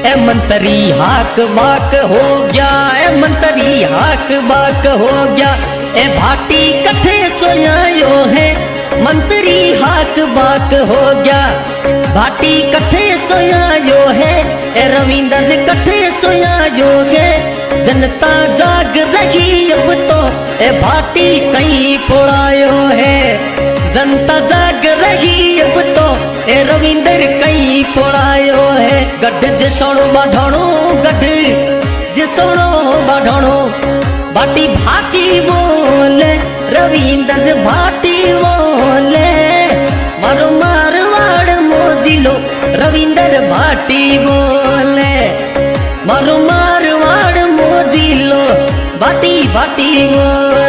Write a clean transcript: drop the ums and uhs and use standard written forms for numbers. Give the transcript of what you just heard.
ए मंतरी हाक बाक हो गया, ए मंतरी हाक बाक हो गया। ए भाटी कठे सोयायो है, मंतरी हाक बाक हो गया। भाटी कठे सोयायो है, ए रविंदर कठे सोयायो है। जनता जाग रही अब तो, ए भाटी कहीं पोड़ायो है। जनता जाग रही अब तो, ए रविंदर कहीं पोड़ायो है। गढ़ जिसोणो बाढ़ो, गढ़ जिसोणो बाढ़ो। भाटी भाटी बोले, रविंदर भाटी बोले। मारो मारवाड़ मोजिलो, रविंदर भाटी बोले। मारो मारवाड़ मोजिलो, भाटी भाटी बोले।